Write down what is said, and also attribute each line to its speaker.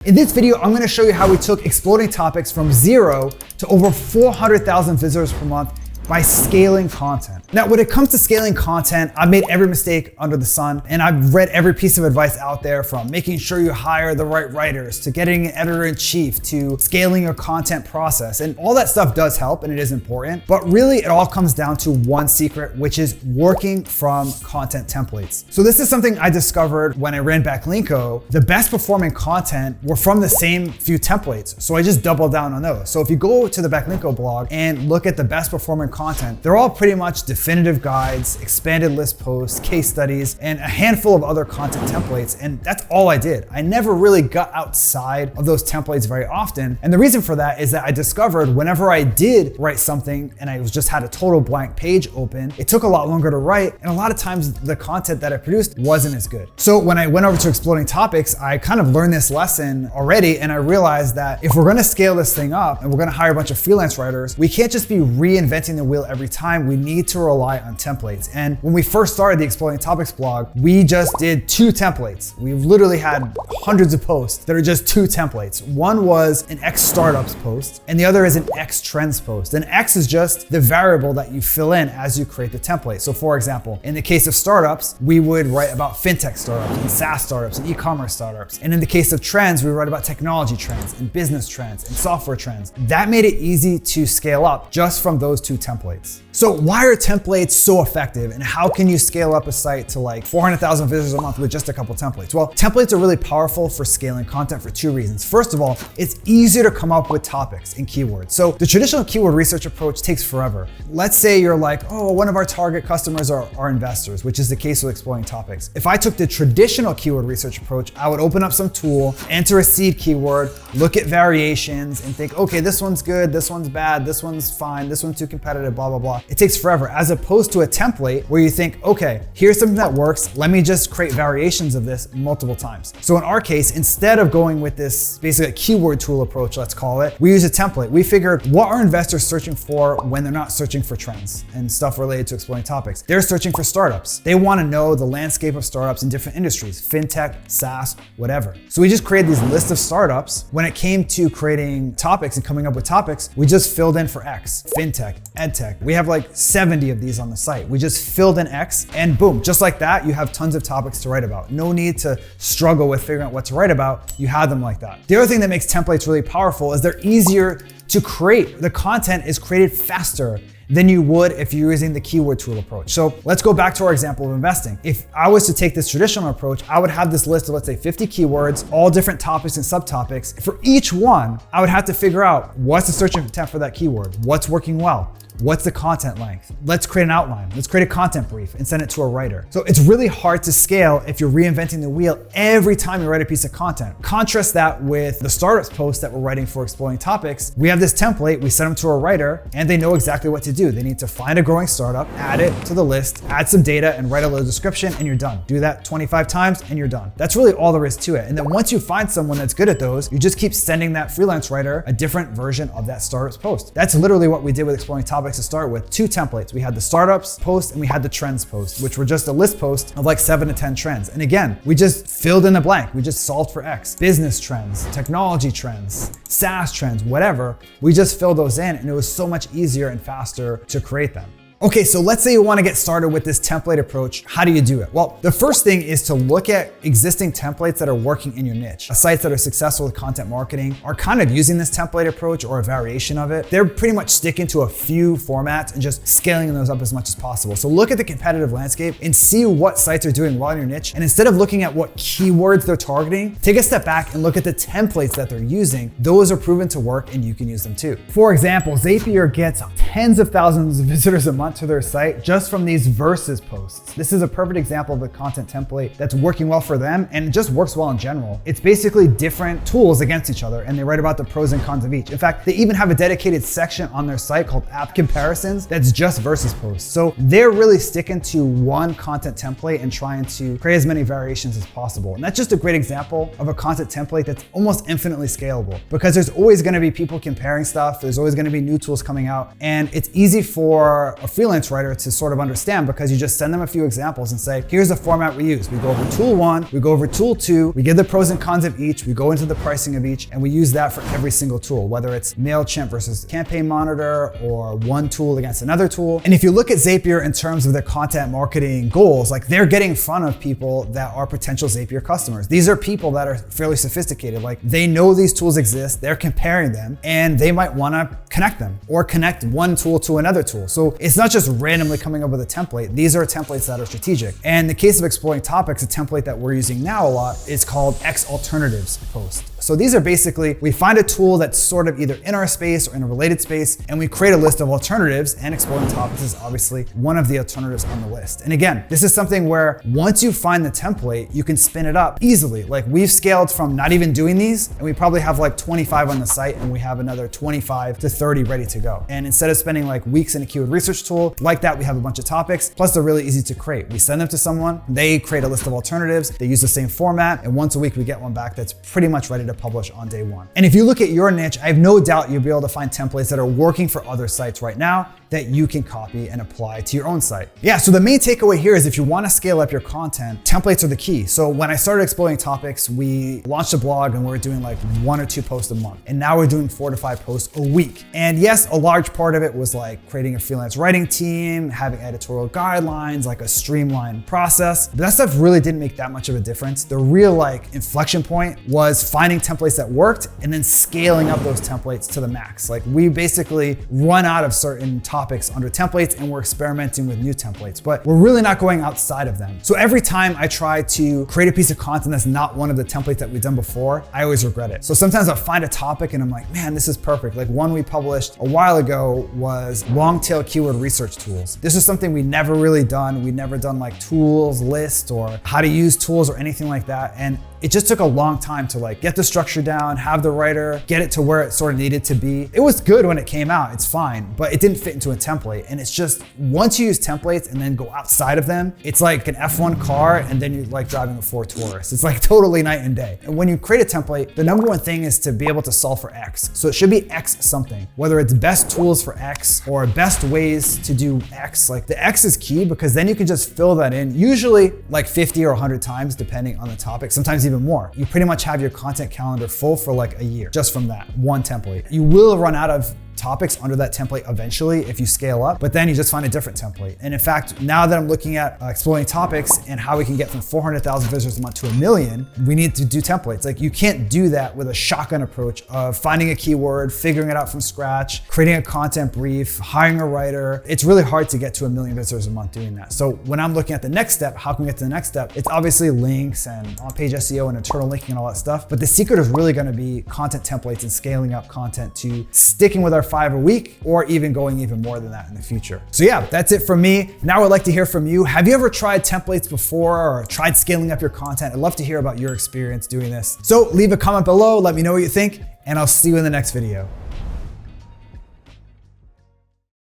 Speaker 1: In this video, I'm gonna show you how we took Exploding Topics from 0 to over 400,000 visitors per month by scaling content. Now, when it comes to scaling content, I've made every mistake under the sun, and I've read every piece of advice out there, from making sure you hire the right writers, to getting an editor-in-chief, to scaling your content process. And all that stuff does help, and it is important, but really it all comes down to one secret, which is working from content templates. So this is something I discovered when I ran Backlinko. The best performing content were from the same few templates, so I just doubled down on those. So if you go to the Backlinko blog and look at the best performing content, they're all pretty much definitive guides, expanded list posts, case studies, and a handful of other content templates. And that's all I did. I never really got outside of those templates very often. And the reason for that is that I discovered whenever I did write something and I just had a total blank page open, it took a lot longer to write. And a lot of times the content that I produced wasn't as good. So when I went over to Exploding Topics, I kind of learned this lesson already. And I realized that if we're gonna scale this thing up and we're gonna hire a bunch of freelance writers, we can't just be reinventing the wheel every time. We need to rely on templates. And when we first started the Exploding Topics blog, we just did 2 templates. We've literally had hundreds of posts that are just 2 templates. One was an X startups post, and the other is an X trends post. And X is just the variable that you fill in as you create the template. So for example, in the case of startups, we would write about fintech startups and SaaS startups and e-commerce startups. And in the case of trends, we write about technology trends and business trends and software trends. That made it easy to scale up just from those 2 templates. So why are templates so effective, and how can you scale up a site to like 400,000 visitors a month with just a couple templates? Well, templates are really powerful for scaling content for 2 reasons. First of all, it's easier to come up with topics and keywords. So the traditional keyword research approach takes forever. Let's say you're like, oh, one of our target customers are investors, which is the case with Exploding Topics. If I took the traditional keyword research approach, I would open up some tool, enter a seed keyword, look at variations, and think, okay, this one's good, this one's bad, this one's fine, this one's too competitive, blah, blah, blah. It takes forever, as opposed to a template where you think, okay, here's something that works, let me just create variations of this multiple times. So in our case, instead of going with this basically a keyword tool approach, let's call it, we use a template. We figured, what are investors searching for when they're not searching for trends and stuff related to Exploding Topics? They're searching for startups. They want to know the landscape of startups in different industries, fintech, SaaS, whatever. So we just created these lists of startups. When it came to creating topics and coming up with topics, we just filled in for X, fintech, edtech. We have like 70 of these on the site. We just filled in X, and boom, just like that, you have tons of topics to write about. No need to struggle with figuring out what to write about. You have them like that. The other thing that makes templates really powerful is they're easier to create. The content is created faster than you would if you're using the keyword tool approach. So let's go back to our example of investing. If I was to take this traditional approach, I would have this list of, let's say, 50 keywords, all different topics and subtopics. For each one, I would have to figure out what's the search intent for that keyword, what's working well, what's the content length? Let's create an outline. Let's create a content brief and send it to a writer. So it's really hard to scale if you're reinventing the wheel every time you write a piece of content. Contrast that with the startups post that we're writing for Exploding Topics. We have this template, we send them to a writer, and they know exactly what to do. They need to find a growing startup, add it to the list, add some data, and write a little description, and you're done. Do that 25 times and you're done. That's really all there is to it. And then once you find someone that's good at those, you just keep sending that freelance writer a different version of that startups post. That's literally what we did with Exploding Topics to start with. 2 templates. We had the startups post and we had the trends post, which were just a list post of like 7 to 10 trends. And again, we just filled in the blank. We just solved for X. Business trends, technology trends, SaaS trends, whatever. We just filled those in, and it was so much easier and faster to create them. Okay, so let's say you want to get started with this template approach. How do you do it? Well, the first thing is to look at existing templates that are working in your niche. Sites that are successful with content marketing are kind of using this template approach or a variation of it. They're pretty much sticking to a few formats and just scaling those up as much as possible. So look at the competitive landscape and see what sites are doing well in your niche. And instead of looking at what keywords they're targeting, take a step back and look at the templates that they're using. Those are proven to work and you can use them too. For example, Zapier gets tens of thousands of visitors a month to their site just from these versus posts. This is a perfect example of a content template that's working well for them, and it just works well in general. It's basically different tools against each other, and they write about the pros and cons of each. In fact, they even have a dedicated section on their site called app comparisons that's just versus posts. So they're really sticking to one content template and trying to create as many variations as possible. And that's just a great example of a content template that's almost infinitely scalable, because there's always going to be people comparing stuff. There's always going to be new tools coming out, and it's easy for a freelance writer to sort of understand, because you just send them a few examples and say, here's the format we use. We go over tool 1, we go over tool 2, we give the pros and cons of each, we go into the pricing of each, and we use that for every single tool, whether it's MailChimp versus Campaign Monitor or one tool against another tool. And if you look at Zapier in terms of their content marketing goals, like they're getting in front of people that are potential Zapier customers. These are people that are fairly sophisticated. Like they know these tools exist, they're comparing them, and they might want to connect them or connect one tool to another tool. So it's not just randomly coming up with a template. These are templates that are strategic. And in the case of Exploring Topics, a template that we're using now a lot is called X Alternatives Post. So these are basically, we find a tool that's sort of either in our space or in a related space, and we create a list of alternatives, and Exploring Topics is obviously one of the alternatives on the list. And again, this is something where once you find the template, you can spin it up easily. Like we've scaled from not even doing these, and we probably have like 25 on the site, and we have another 25 to 30 ready to go. And instead of spending like weeks in a keyword research tool, like that, we have a bunch of topics, plus they're really easy to create. We send them to someone, they create a list of alternatives, they use the same format, and once a week we get one back that's pretty much ready to publish on day one. And if you look at your niche, I have no doubt you'll be able to find templates that are working for other sites right now that you can copy and apply to your own site. Yeah, so the main takeaway here is if you want to scale up your content, templates are the key. So when I started Exploring Topics, we launched a blog and we were doing like 1 or 2 posts a month. And now we're doing 4 to 5 posts a week. And yes, a large part of it was like creating a freelance writing team, having editorial guidelines, like a streamlined process. But that stuff really didn't make that much of a difference. The real like inflection point was finding templates that worked and then scaling up those templates to the max. Like we basically run out of certain topics under templates and we're experimenting with new templates, but we're really not going outside of them. So every time I try to create a piece of content that's not one of the templates that we've done before, I always regret it. So sometimes I'll find a topic and I'm like, man, this is perfect. Like one we published a while ago was long tail keyword research tools. This is something we never really done. We never done like tools list or how to use tools or anything like that. And it just took a long time to like get the structure down, have the writer, get it to where it sort of needed to be. It was good when it came out, it's fine, but it didn't fit into a template. And it's just, once you use templates and then go outside of them, it's like an F1 car and then you're like driving a Ford Taurus. It's like totally night and day. And when you create a template, the number one thing is to be able to solve for X. So it should be X something, whether it's best tools for X or best ways to do X. Like the X is key because then you can just fill that in, usually like 50 or 100 times, depending on the topic, sometimes even more. You pretty much have your content calendar full for like a year, just from that one template. You will run out of topics under that template eventually if you scale up, but then you just find a different template. And in fact, now that I'm looking at Exploring Topics and how we can get from 400,000 visitors a month to 1 million, we need to do templates. Like you can't do that with a shotgun approach of finding a keyword, figuring it out from scratch, creating a content brief, hiring a writer. It's really hard to get to 1 million visitors a month doing that. So when I'm looking at the next step, how can we get to the next step? It's obviously links and on-page SEO and internal linking and all that stuff. But the secret is really gonna be content templates and scaling up content to sticking with our 5 a week or even going even more than that in the future. So yeah, that's it from me. Now I'd like to hear from you. Have you ever tried templates before or tried scaling up your content? I'd love to hear about your experience doing this. So leave a comment below, let me know what you think, and I'll see you in the next video.